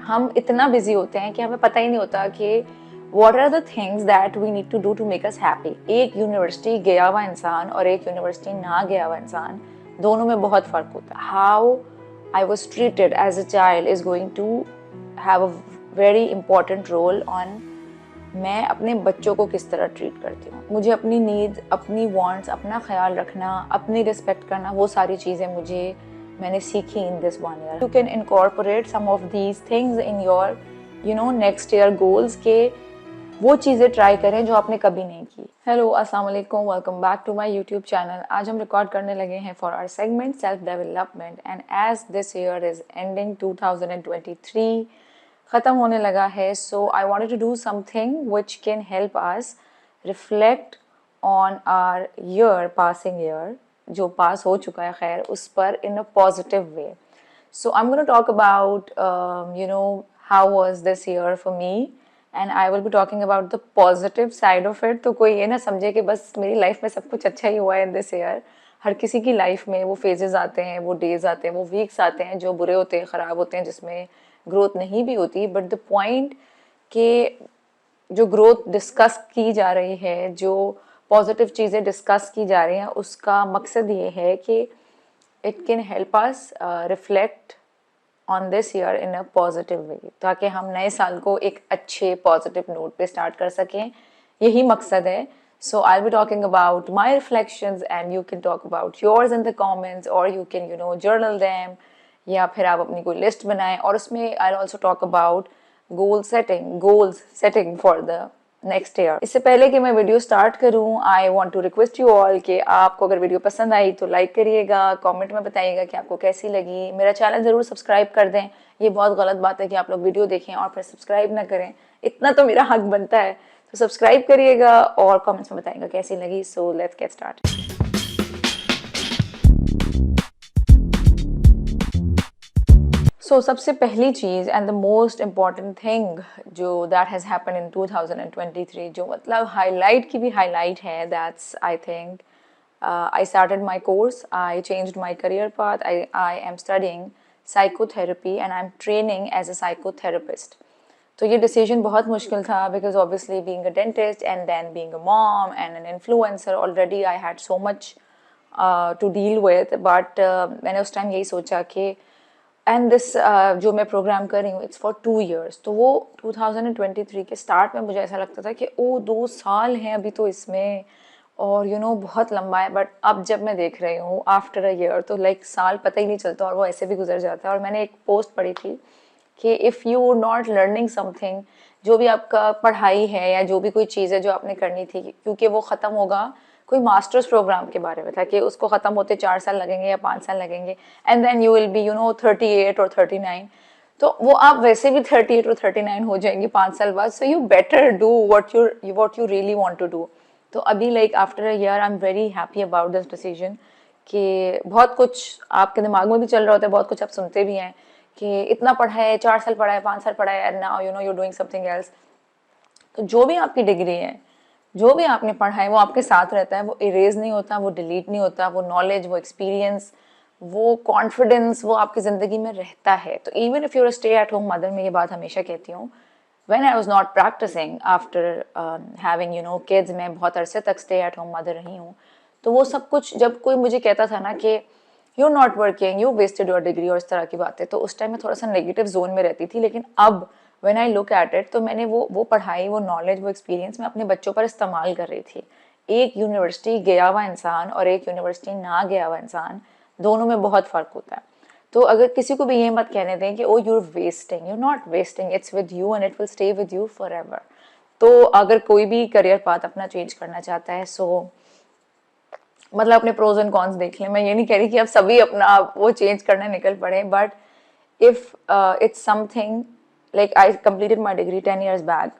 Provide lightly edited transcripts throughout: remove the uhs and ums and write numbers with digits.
हम इतना बिजी होते हैं कि हमें पता ही नहीं होता कि what are the things that we need to do to make us happy. एक यूनिवर्सिटी गया हुआ इंसान और एक यूनिवर्सिटी ना गया हुआ इंसान, दोनों में बहुत फ़र्क होता है। How I was treated as a child is going to have a very important role on मैं अपने बच्चों को किस तरह ट्रीट करती हूँ। मुझे अपनी नीड्स, अपनी वांट्स, अपना ख्याल रखना, अपनी रिस्पेक्ट करना, वो सारी चीज़ें मैंने सीखी in this 1 year। You can incorporate some of these things in your next year goals के वो चीज़ें ट्राई करें जो आपने कभी नहीं की। हेलो, अस्सलाम वालेकुम, welcome back to my YouTube channel. आज हम रिकॉर्ड करने लगे हैं for our segment self development. And as this year is ending, 2023 ख़त्म होने लगा है, so I wanted to do something which can help us reflect on our year, passing year, जो पास हो चुका है खैर, उस पर in a positive way. So I am gonna talk about how was this year for me, and I will be talking about the positive side of it. तो कोई ये ना समझे कि बस मेरी लाइफ में सब कुछ अच्छा ही हुआ है इन दिस ईयर। हर किसी की लाइफ में वो फेजेस आते हैं, वो डेज आते हैं, वो वीक्स आते हैं जो बुरे होते हैं, ख़राब होते हैं, जिसमें ग्रोथ नहीं भी होती। बट द पॉइंट कि जो ग्रोथ डिस्कस की जा रही है, जो पॉजिटिव चीज़ें डिस्कस की जा रही हैं, उसका मकसद ये है कि it can help us reflect on this year in a positive वे, ताकि हम नए साल को एक अच्छे पॉजिटिव नोट पे स्टार्ट कर सकें। यही मकसद है। So I will be talking about my reflections and you can talk about yours in the comments, और यू कैन जर्नल दैम, या फिर आप अपनी कोई लिस्ट बनाएं और उसमें I also talk about goals setting for the next year. इससे पहले कि मैं वीडियो स्टार्ट करूं, I want to request you all कि आपको अगर वीडियो पसंद आई तो लाइक करिएगा, कमेंट में बताइएगा कि आपको कैसी लगी। मेरा चैनल ज़रूर सब्सक्राइब कर दें। ये बहुत गलत बात है कि आप लोग वीडियो देखें और फिर सब्सक्राइब ना करें, इतना तो मेरा हक बनता है। तो सब्सक्राइब करिएगा और कमेंट्स में बताइएगा कैसी लगी। So let's get start. So सबसे पहली चीज़ and the most important thing जो दैट हैज़ हैपन इन 2023, जो मतलब हाईलाइट की भी हाईलाइट है, that's I think I started my course, I changed my career path, I am studying psychotherapy and I am training as a psychotherapist. तो ये decision बहुत मुश्किल था because obviously being a dentist and then being a mom and N influencer, already I had so much to deal with. But मैंने उस time यही सोचा कि एंड दिस जो मैं प्रोग्राम कर रही हूँ इट्स फॉर 2 years। तो वो 2023 के स्टार्ट में मुझे ऐसा लगता था कि ओ 2 साल हैं अभी तो इसमें, और बहुत लंबा है। बट अब जब मैं देख रही हूँ आफ्टर अ ईयर, तो लाइक साल पता ही नहीं चलता और वो ऐसे भी गुजर जाता है। और मैंने एक पोस्ट पढ़ी थी कि if you not learning something, जो भी आपका पढ़ाई है या जो भी कोई चीज़ है जो आपने करनी थी, क्योंकि वो ख़त्म होगा। कोई मास्टर्स प्रोग्राम के बारे में था कि उसको ख़त्म होते 4 साल लगेंगे या 5 साल लगेंगे, and then you will be 38 और 39। तो वो आप वैसे भी 38 और 39 हो जाएंगे 5 साल बाद। So you better do what you really want to do. तो अभी like after a year I am very happy about this decision कि बहुत कुछ आपके दिमाग में भी चल रहा होता है, बहुत कुछ आप सुनते भी हैं कि इतना पढ़ा है, 4 साल पढ़ा है, 5 साल पढ़ा है, and now you doing something else. तो जो भी आपकी डिग्री है, जो भी आपने पढ़ा है, वो आपके साथ रहता है, वो इरेज नहीं होता, वो डिलीट नहीं होता। वो नॉलेज, वो एक्सपीरियंस, वो कॉन्फिडेंस, वो आपकी ज़िंदगी में रहता है। तो even if your stay at home mother, मैं ये बात हमेशा कहती हूँ, when I was not practising after having kids, मैं बहुत अरसे तक स्टे एट होम मदर रही हूँ। तो वो सब कुछ जब कोई मुझे कहता था ना कि you not working, you wasted your degree और इस तरह की बातें, तो उस टाइम में थोड़ा सा नेगेटिव जोन में रहती थी। लेकिन अब when I look at it, तो मैंने वो पढ़ाई, वो नॉलेज, वो एक्सपीरियंस मैं अपने बच्चों पर इस्तेमाल कर रही थी। एक यूनिवर्सिटी गया हुआ इंसान और एक यूनिवर्सिटी ना गया हुआ इंसान, दोनों में बहुत फ़र्क होता है। तो अगर किसी को भी ये मत कहने दें कि oh you're wasting, you not wasting, it's with you and it will stay with you for ever. तो अगर कोई भी करियर पाथ अपना चेंज करना चाहता है, सो मतलब अपने प्रोज एंड कॉन्स देख लें। मैं ये नहीं कह रही कि आप सभी अपना वो चेंज करने निकल पड़े, but if it's something like I completed my degree 10 years back,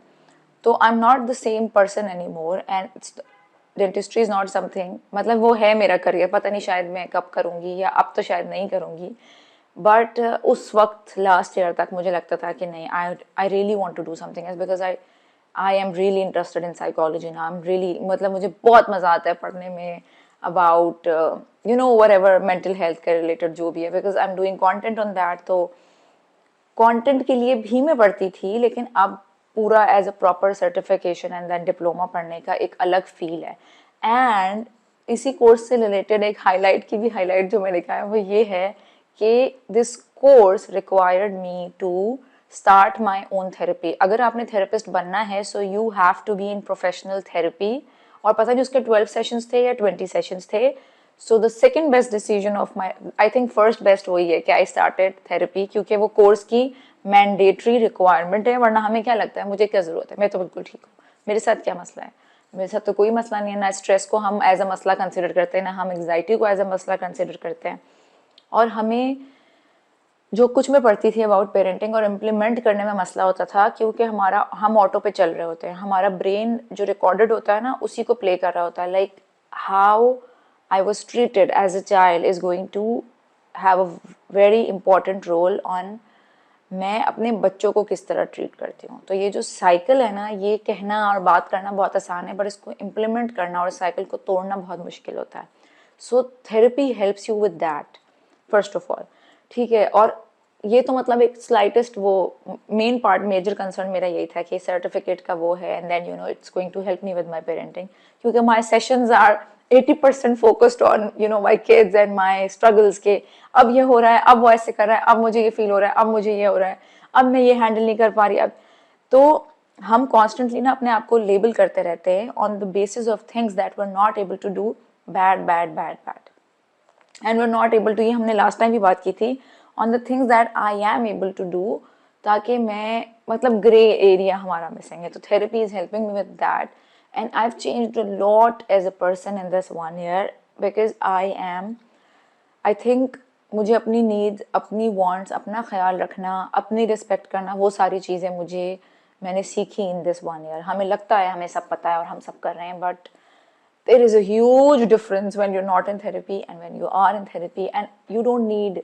तो I am not the same person any more, and dentistry is not something, मतलब वो है मेरा करियर, पता नहीं शायद मैं कब करूँगी या अब तो शायद नहीं करूँगी। बट उस वक्त लास्ट ईयर तक मुझे लगता था कि नहीं, I really want to do something else, because I am really interested in psychology ना। आई एम रियली, मतलब मुझे बहुत मज़ा आता है पढ़ने में अबाउट whatever मेंटल हेल्थ के रिलेटेड जो भी है, because I am doing content on that. तो कंटेंट के लिए भी मैं पढ़ती थी, लेकिन अब पूरा as a proper certification and then diploma पढ़ने का एक अलग फील है। एंड इसी कोर्स से रिलेटेड एक हाईलाइट की भी हाईलाइट जो मैंने कहा है वो ये है कि this course required me to start my own therapy. अगर आपने थेरेपिस्ट बनना है so you have to be in professional therapy. और पता नहीं उसके 12 सेशंस थे या 20 सेशंस थे। So the second best decision of my, I think first best वही है कि आई स्टार्टेड थेरेपी, क्योंकि वो कोर्स की मैंडेटरी रिक्वायरमेंट है। वरना हमें क्या लगता है मुझे क्या ज़रूरत है, मैं तो बिल्कुल ठीक हूँ, मेरे साथ क्या मसला है। मेरे साथ तो कोई मसला नहीं है। ना स्ट्रेस को हम एज अ मसला कंसिडर करते हैं, ना हम एंग्जाइटी को एज अ मसला कंसिडर करते हैं। और हमें जो कुछ मैं पढ़ती थी अबाउट पेरेंटिंग और इम्प्लीमेंट करने में मसला होता था, क्योंकि हम ऑटो पे चल रहे होते हैं, हमारा ब्रेन जो रिकॉर्डेड होता है ना उसी को प्ले कर रहा होता है। Like how I was treated as a child is going to have a very important role on मैं अपने बच्चों को किस तरह ट्रीट करती हूँ। तो ये जो साइकिल है ना, ये कहना और बात करना बहुत आसान है, पर इसको इम्प्लीमेंट करना और साइकिल को तोड़ना बहुत मुश्किल होता है। So therapy helps you with that first of all, ठीक है। और ये तो मतलब एक स्लाइटेस्ट वो मेन पार्ट, मेजर कंसर्न मेरा यही था कि सर्टिफिकेट का वो है and then you know it's going to help me with my parenting, क्योंकि my sessions are 80% focused on you know my kids and my struggles के अब ये हो रहा है, अब वो ऐसे कर रहा है, अब मुझे ये फील हो रहा है, अब मुझे ये हो रहा है, अब मैं ये हैंडल नहीं कर पा रही। अब तो हम कॉन्स्टेंटली ना अपने आप को लेबल करते रहते हैं on the basis of things that were not able to do bad bad bad bad and were not able to, ये हमने लास्ट टाइम भी बात की थी, on the things that I am able to do, ताकि मैं मतलब grey area हमारा मिसिंग है। तो therapy is helping me with that and I have changed a lot as a person in this 1 year because I think मुझे अपनी needs, अपनी wants, अपना ख्याल रखना, अपनी रिस्पेक्ट करना, वो सारी चीज़ें मैंने सीखी इन दिस 1 year। हमें लगता है हमें सब पता है और हम सब कर रहे हैं, but there is a huge difference when you're not in therapy and when you are in therapy, and you don't need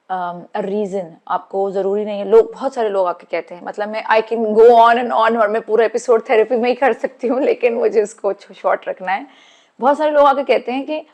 a reason। आपको ज़रूरी नहीं है, लोग बहुत सारे लोग आके कहते हैं, मतलब मैं I can go on and on और मैं पूरा एपिसोड थेरेपी में ही कर सकती हूँ, लेकिन मुझे इसको शॉर्ट रखना है। बहुत सारे लोग आके कहते हैं कि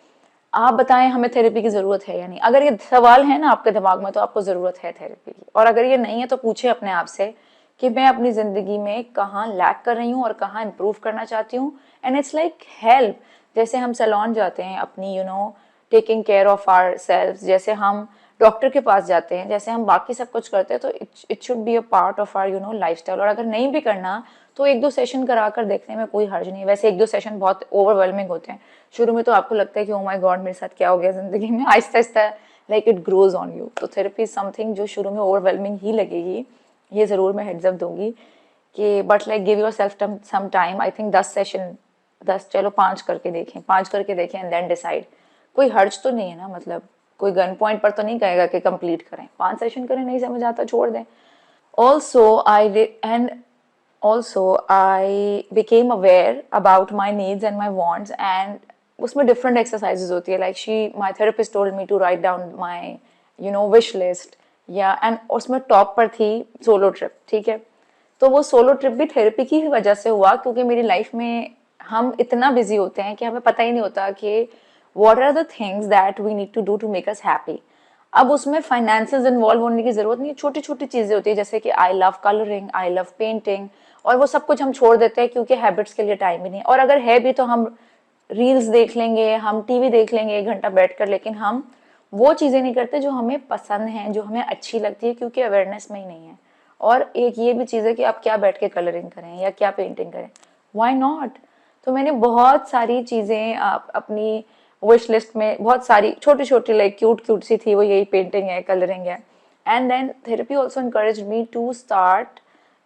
आप बताएं हमें थेरेपी की ज़रूरत है या नहीं। अगर ये सवाल है ना आपके दिमाग में तो आपको ज़रूरत है थेरेपी की, और अगर ये नहीं है तो पूछे अपने आप से कि मैं अपनी ज़िंदगी में कहाँ लैक कर रही हूँ और कहाँ इम्प्रूव करना चाहती हूँ। एंड इट्स लाइक हेल्प, जैसे हम सैलून जाते हैं अपनी you know taking care of our self, जैसे हम डॉक्टर के पास जाते हैं, जैसे हम बाकी सब कुछ करते हैं, तो it should be a part of our you know lifestyle. और अगर नहीं भी करना तो 1-2 सेशन करा कर देखने में कोई हर्ज नहीं है। वैसे 1-2 सेशन बहुत ओवरवेलमिंग होते हैं, शुरू में तो आपको लगता है कि ओ माय गॉड मेरे साथ क्या हो गया ज़िंदगी में, Aahista Aahista like it grows on you. तो थेरेपी इज समथिंग जो शुरू में ओवरवेलमिंग ही लगेगी, ये ज़रूर मैं हेड्स अप दूंगी कि but like give yourself some time. I think 10 session, 10 चलो 5 करके देखें, 5 करके देखें एंड देन डिसाइड। कोई हर्ज तो नहीं है ना, मतलब कोई गन पॉइंट पर तो नहीं कहेगा कि कंप्लीट करें, 5 सेशन करें, नहीं समझ आता छोड़ दें। Also I became aware about my needs and my wants, and उसमें different exercises होती है, like my therapist told me to write down my you know wish list, या एंड उसमें टॉप पर थी सोलो ट्रिप, ठीक है। तो वो सोलो ट्रिप भी थेरेपी की ही वजह से हुआ, क्योंकि मेरी लाइफ में हम इतना बिजी होते हैं कि हमें पता ही नहीं होता कि what are the things that we need to do to make us happy। अब उसमें फाइनेंसेस इन्वॉल्व होने की जरूरत नहीं है, छोटी छोटी चीजें होती है, जैसे कि I love colouring, I love painting, और वो सब कुछ हम छोड़ देते हैं क्योंकि हैबिट्स के लिए टाइम ही नहीं। और अगर है भी तो हम रील्स देख लेंगे, हम टीवी देख लेंगे 1 घंटा बैठकर, लेकिन हम वो चीज़ें नहीं करते जो हमें पसंद हैं, जो हमें अच्छी लगती है, क्योंकि अवेयरनेस में ही नहीं है। और एक ये भी चीज़ है कि आप क्या बैठ के कलरिंग करें या क्या पेंटिंग करें, वाई नॉट। तो मैंने बहुत सारी चीज़ें अपनी विश लिस्ट में, बहुत सारी छोटी छोटी लाइक क्यूट क्यूट सी थी, वो यही पेंटिंग है, कलरिंग है। And then therapy also encourage me to start,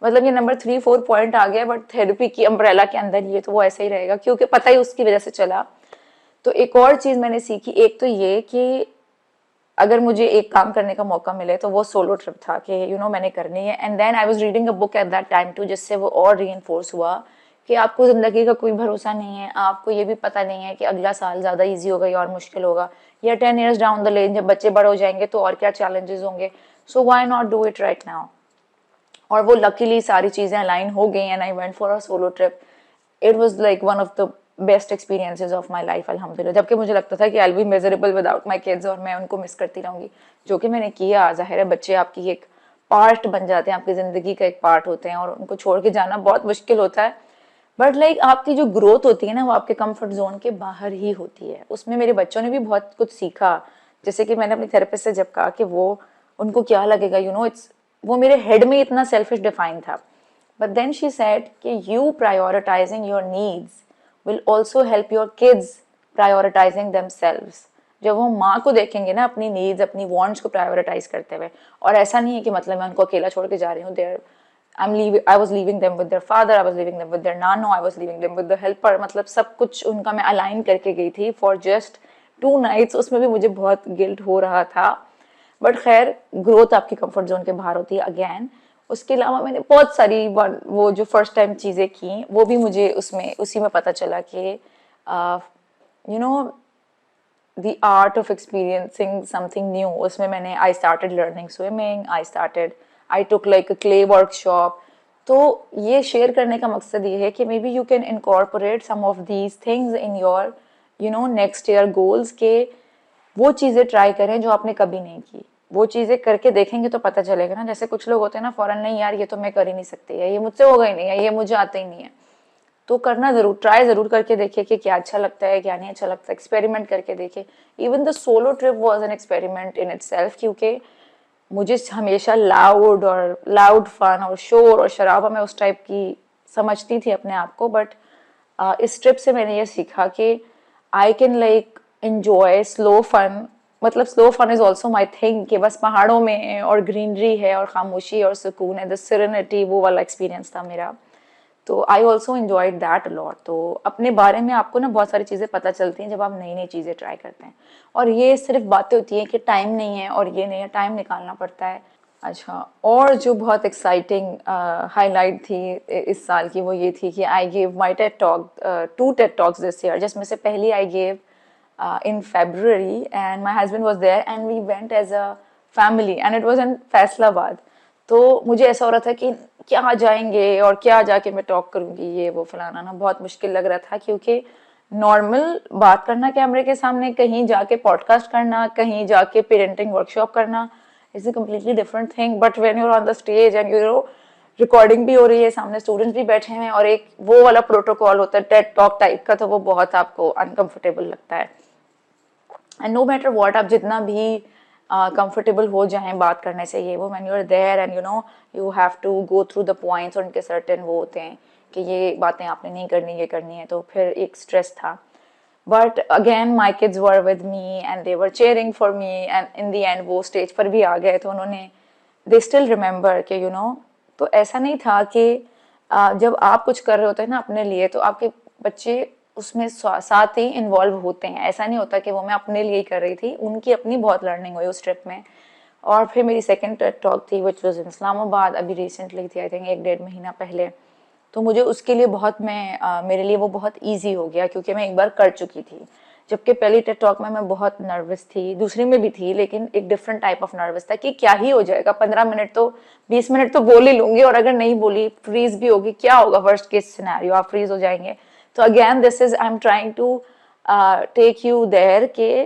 मतलब ये नंबर 3-4 पॉइंट आ गया, बट थेरेपी की अम्ब्रेला के अंदर ये तो वो ऐसे ही रहेगा, क्योंकि पता ही उसकी वजह से चला। तो एक और चीज़ मैंने सीखी, एक तो ये कि अगर मुझे एक काम करने का मौका मिले तो वो सोलो ट्रिप था कि यू नो मैंने करनी है। And then I was reading a book at that time too, जिससे वो और रीइंफोर्स हुआ कि आपको ज़िंदगी का कोई भरोसा नहीं है, आपको ये भी पता नहीं है कि अगला साल ज़्यादा ईजी होगा या और मुश्किल होगा, या 10 years डाउन द लेन जब बच्चे बड़े हो जाएंगे तो और क्या चैलेंजेस होंगे। So why not do it right now. और वो लकीली सारी चीज़ें अलाइन हो गई and I went for a solo trip. It was like one of the best experiences of my life अल्हम्दुलिल्लाह। जबकि मुझे लगता था कि आई will be miserable without my kids और मैं उनको मिस करती रहूँगी, जो कि मैंने किया। ज़ाहिर है बच्चे आपकी एक पार्ट बन जाते हैं, आपकी ज़िंदगी का एक पार्ट होते हैं, और उनको छोड़ के जाना बहुत मुश्किल होता है। बट लाइक आपकी जो ग्रोथ होती है ना, वो आपके कंफर्ट जोन के बाहर ही होती है। उसमें मेरे बच्चों ने भी बहुत कुछ सीखा। जैसे कि मैंने अपनी थेरेपिस्ट से जब कहा कि वो उनको क्या लगेगा, इट्स, वो मेरे हेड में इतना सेल्फिश डिफाइन था, बट देन शी सेड कि you prioritising your needs will also help your kids prioritising themselves. जब वो माँ को देखेंगे ना अपनी नीड्स, अपनी वांट्स को प्रायोरिटाइज करते हुए, और ऐसा नहीं है कि मतलब मैं उनको अकेला छोड़ के जा रही हूँ, there I was leaving them with their father, I was leaving them with their nano, I was leaving them with the helper, मतलब सब कुछ उनका मैं अलाइन करके गई थी फॉर जस्ट 2 nights। उसमें भी मुझे बहुत गिल्ट हो रहा था, बट खैर ग्रोथ आपकी कंफर्ट जोन के बाहर होती है अगेन। उसके अलावा मैंने बहुत सारी वो जो फर्स्ट टाइम चीज़ें की, वो भी मुझे उसमें उसी में पता चला कि you know the art of experiencing something new। उसमें मैंने I started learning swimming, I took like a clay workshop। तो ये शेयर करने का मकसद ये है कि maybe you can incorporate some of these things in your next year goals, के वो चीज़ें ट्राई करें जो आपने कभी नहीं की। वो चीज़ें करके देखेंगे तो पता चलेगा ना। जैसे कुछ लोग होते हैं ना फौरन, नहीं यार ये तो मैं कर ही नहीं सकती, या ये मुझसे होगा ही नहीं, या ये मुझे आता ही नहीं है। तो करना ज़रूर, ट्राई ज़रूर करके देखिए कि क्या अच्छा लगता है क्या नहीं अच्छा लगता, एक्सपेरिमेंट करके देखिए। Even the solo trip was an experiment in itself, क्योंकि मुझे हमेशा लाउड फन और शोर और शराबा, मैं उस टाइप की समझती थी अपने आप को। बट इस ट्रिप से मैंने ये सीखा कि I can like enjoy slow fun. मतलब slow fun is also my thing, कि बस पहाड़ों में और ग्रीनरी है और खामोशी और सुकून है, द सिरेनिटी, वो वाला एक्सपीरियंस था मेरा। तो I also enjoyed that allot. तो अपने बारे में आपको ना बहुत सारी चीज़ें पता चलती हैं जब आप नई नई चीज़ें ट्राई करते हैं। और ये सिर्फ बातें होती हैं कि टाइम नहीं है और ये नहीं है, टाइम निकालना पड़ता है। अच्छा, और जो बहुत एक्साइटिंग हाईलाइट थी इस साल की, वो ये थी कि I gave my Ted talk 2 Ted talks this year, जिसमें से पहली I gave in February, and my husband was there and we went as a family and it was in Faisalabad. तो मुझे ऐसा हो रहा था कि क्या जाएंगे और क्या जाके मैं टॉक करूंगी, ये वो फलाना ना, बहुत मुश्किल लग रहा था। क्योंकि नॉर्मल बात करना कैमरे के सामने, कहीं जाके पॉडकास्ट करना, कहीं जाके पेरेंटिंग वर्कशॉप करना is a completely different thing. But when you are on the stage and recording भी हो रही है, सामने स्टूडेंट्स भी बैठे हैं, और एक वो वाला प्रोटोकॉल होता है टेड टॉक टाइप का, तो वो बहुत आपको अनकंफर्टेबल लगता है। एंड नो मैटर व्हाट, आप जितना भी कंफर्टेबल हो जाएं बात करने से, ये वो, when you are there and you have to go through the points, और उनके सर्टेन वो होते हैं कि ये बातें आपने नहीं करनी, ये करनी है, तो फिर एक स्ट्रेस था। But again my kids were with me and they were cheering for me, and in the end वो स्टेज पर भी आ गए, तो उन्होंने, दे स्टिल रिमेंबर कि तो ऐसा नहीं था कि जब आप कुछ कर रहे होते हैं ना अपने लिए, तो आपके बच्चे उसमें साथ ही इन्वॉल्व होते हैं। ऐसा नहीं होता कि वो मैं अपने लिए ही कर रही थी, उनकी अपनी बहुत लर्निंग हुई उस ट्रिप में। और फिर मेरी सेकंड टेड टॉक थी विच वाज इन इस्लामाबाद, अभी रिसेंटली थी, आई थिंक 1-1.5 महीना पहले। तो मुझे उसके लिए बहुत मेरे लिए वो बहुत ईजी हो गया, क्योंकि मैं एक बार कर चुकी थी। जबकि पहली टेड टॉक में मैं बहुत नर्वस थी, दूसरी में भी थी, लेकिन एक डिफरेंट टाइप ऑफ नर्वस था कि क्या ही हो जाएगा, 15 मिनट तो 20 मिनट तो बोल ही लूंगी, और अगर नहीं बोली फ्रीज भी होगी, क्या होगा, वर्स्ट केस सिनेरियो आप फ्रीज हो जाएंगे। तो again this is, I am trying to take you there, के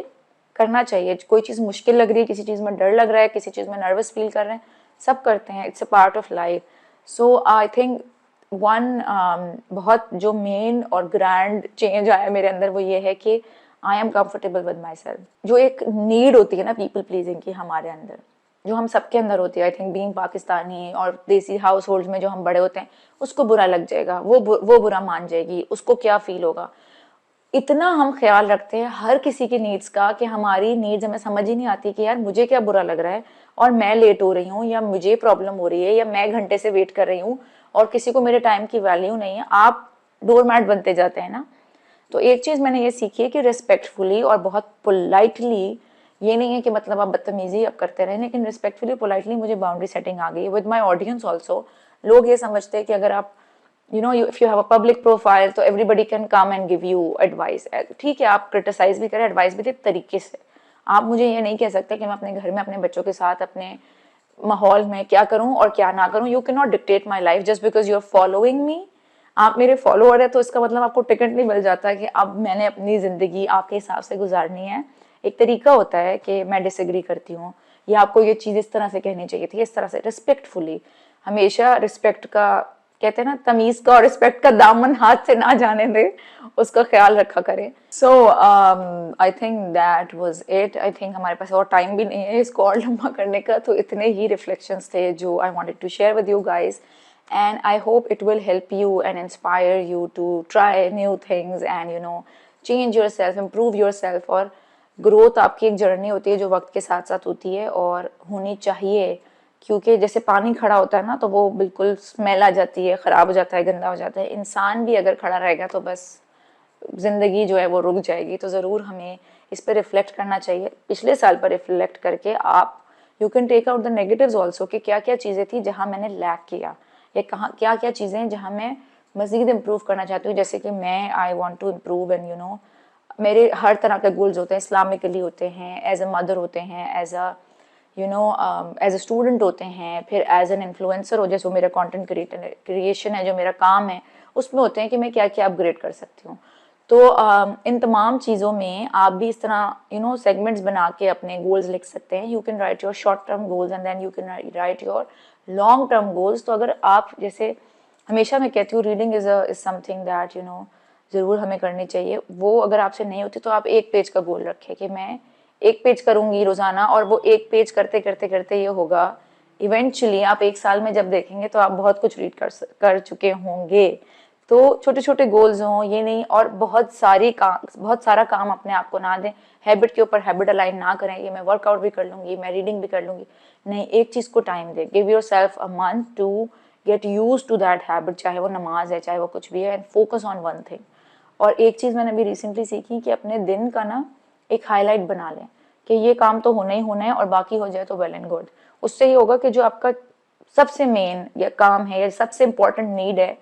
करना चाहिए। कोई चीज़ मुश्किल लग रही है, किसी चीज़ में डर लग रहा है, किसी चीज़ में नर्वस फील कर रहे हैं, सब करते हैं, it's a part of life. So I think बहुत जो मेन और ग्रैंड चेंज आया मेरे अंदर, वो ये है कि I am comfortable with my self. जो एक नीड होती है ना पीपल प्लीजिंग की हमारे अंदर, जो हम सबके अंदर होती है, आई थिंक बीइंग पाकिस्तानी और देसी हाउस होल्ड में जो हम बड़े होते हैं, उसको बुरा लग जाएगा, वो बुरा मान जाएगी, उसको क्या फील होगा। इतना हम ख्याल रखते हैं हर किसी की नीड्स का कि हमारी नीड्स हमें समझ ही नहीं आती कि यार मुझे क्या बुरा लग रहा है और मैं लेट हो रही हूँ, या मुझे प्रॉब्लम हो रही है, या मैं घंटे से वेट कर रही हूँ और किसी को मेरे टाइम की वैल्यू नहीं है। आप डोरमैट बनते जाते हैं ना। तो एक चीज़ मैंने ये सीखी है कि रिस्पेक्टफुली और बहुत पोलाइटली, ये नहीं है कि मतलब आप बदतमीजी अब करते रहे, लेकिन रिस्पेक्टफुली पोलाइटली मुझे बाउंड्री सेटिंग आ गई विद माई ऑडियंस ऑल्सो। लोग ये समझते हैं कि अगर आप if you have a public profile, तो everybody can come and give you advice। ठीक है, आप क्रिटिसाइज भी करें, एडवाइस भी दे तरीके से। आप मुझे ये नहीं कह सकते कि मैं अपने घर में अपने बच्चों के साथ अपने माहौल में क्या करूं और क्या ना करूं। You can not dictate my life just because you are following me. आप मेरे फॉलोअर है तो इसका मतलब आपको टिकट नहीं मिल जाता कि अब मैंने अपनी ज़िंदगी आपके हिसाब से गुजारनी है। एक तरीका होता है कि मैं डिसएग्री करती हूँ, या आपको ये चीज़ इस तरह से कहनी चाहिए थी, इस तरह से रिस्पेक्टफुली। हमेशा रिस्पेक्ट का, कहते हैं ना, तमीज़ का और रिस्पेक्ट का दामन हाथ से ना जाने दे, उसका ख्याल रखा करें। So I think that was it. I think हमारे पास और टाइम भी नहीं है इसको और लंबा करने का, तो इतने ही रिफ्लेक्शंस थे जो I wanted to share with you guys, and I hope it will help you and inspire you to try new things and change yourself, improve yourself। और ग्रोथ आपकी एक जर्नी होती है जो वक्त के साथ साथ होती है और होनी चाहिए, क्योंकि जैसे पानी खड़ा होता है ना तो वो बिल्कुल स्मेल आ जाती है, ख़राब हो जाता है, गंदा हो जाता है। इंसान भी अगर खड़ा रहेगा तो बस ज़िंदगी जो है वो रुक जाएगी। तो ज़रूर हमें इस पर रिफ्लेक्ट करना चाहिए। पिछले साल पर रिफ्लेक्ट करके आप you can take out the negatives also, कि क्या क्या चीज़ें थी जहाँ मैंने लैक किया, या कहाँ क्या क्या चीज़ें हैं जहाँ मैं मज़ीद इम्प्रूव करना चाहती हूँ। जैसे कि मैं I want to improve and मेरे हर तरह के गोल्स होते हैं, इस्लामिकली होते हैं, एज अ मदर होते हैं, as a as a student होते हैं, फिर एज एन इन्फ्लुएंसर हो, जैसे मेरा कंटेंट क्रिएशन है, जो मेरा काम है, उसमें होते हैं कि मैं क्या क्या अपग्रेड कर सकती हूँ। तो इन तमाम चीज़ों में आप भी इस तरह सेगमेंट्स बना के अपने गोल्स लिख सकते हैं। You can write your short term goals and then you can write your long term goals. तो अगर आप, जैसे हमेशा मैं कहती हूँ, रीडिंग इज़ समथिंग दैट ज़रूर हमें करनी चाहिए। वो अगर आपसे नहीं होती तो आप एक पेज का गोल रखें कि मैं एक पेज करूँगी रोज़ाना, और वो एक पेज करते करते करते ये होगा, इवेंचुअली आप एक साल में जब देखेंगे तो आप बहुत कुछ रीड कर चुके होंगे। तो छोटे छोटे गोल्स हों, ये नहीं, और बहुत सारा काम अपने आप को ना दें, हैबिट के ऊपर हैबिट अलाइन ना करें, ये मैं वर्कआउट भी कर लूँगी, मैं रीडिंग भी कर लूँगी। नहीं, एक चीज़ को टाइम दे, give yourself a month to get used to that habit, चाहे वो नमाज है, चाहे वो कुछ भी है, and focus on one thing. और एक चीज़ मैंने अभी रिसेंटली सीखी कि अपने दिन का ना एक हाईलाइट बना लें कि ये काम तो होना ही होना है, और बाकी हो जाए तो वेल एंड गुड। उससे ये होगा कि जो आपका सबसे मेन या काम है या सबसे इम्पोर्टेंट नीड है,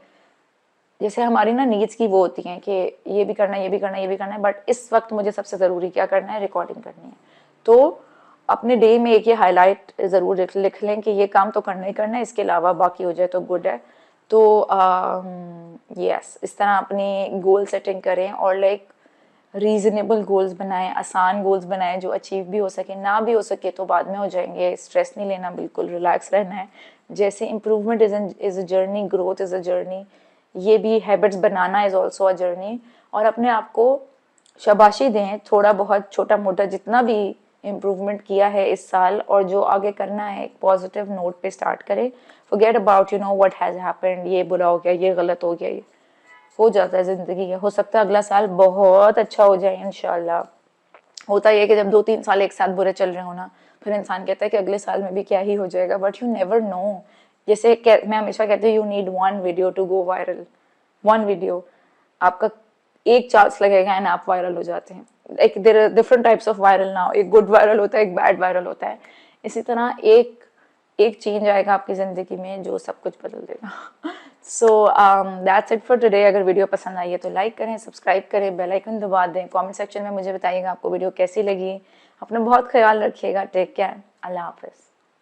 जैसे हमारी ना नीड्स की वो होती हैं कि ये भी करना है, ये भी करना है, ये भी करना है, बट इस वक्त मुझे सबसे ज़रूरी क्या करना है, रिकॉर्डिंग करनी है। तो अपने डे में एक ये हाईलाइट ज़रूर लिख लें कि ये काम तो करना ही करना है, इसके अलावा बाकी हो जाए तो गुड है। तो यस, इस तरह अपनी गोल सेटिंग करें और लाइक रीज़नेबल गोल्स बनाएं, आसान गोल्स बनाएं जो अचीव भी हो सके, ना भी हो सके तो बाद में हो जाएंगे। स्ट्रेस नहीं लेना, बिल्कुल रिलैक्स रहना है। जैसे improvement is a journey, growth is a journey, ये भी habits banana is also a journey. और अपने आप को शाबाशी दें, थोड़ा बहुत छोटा मोटा जितना भी इम्प्रूवमेंट किया है इस साल और जो आगे करना है, एक पॉजिटिव नोट पे स्टार्ट करें। Forget about what has happened, ये बुरा हो गया, ये गलत हो गया, ये हो जाता है ज़िंदगी है। हो सकता है अगला साल बहुत अच्छा हो जाए इंशाल्लाह। होता ही है कि जब 2-3 साल एक साथ बुरे चल रहे हो ना, फिर इंसान कहता है कि अगले साल में भी क्या ही हो जाएगा, बट यू नेवर नो। जैसे मैं हमेशा कहती हूँ, you need one video to go viral. One video, आपका एक चांस लगेगा एंड आप वायरल हो जाते हैं। एक there are different types of viral now, एक गुड वायरल होता है, एक बैड वायरल होता है। इसी तरह एक चेंज आएगा आपकी ज़िंदगी में जो सब कुछ बदल देगा। So that's it for today. अगर वीडियो पसंद आई है तो लाइक करें, सब्सक्राइब करें, बेल आइकन दबा दें। कमेंट सेक्शन में मुझे बताइएगा आपको वीडियो कैसी लगी। अपना बहुत ख्याल रखिएगा। Take care. अल्लाह हाफिज़।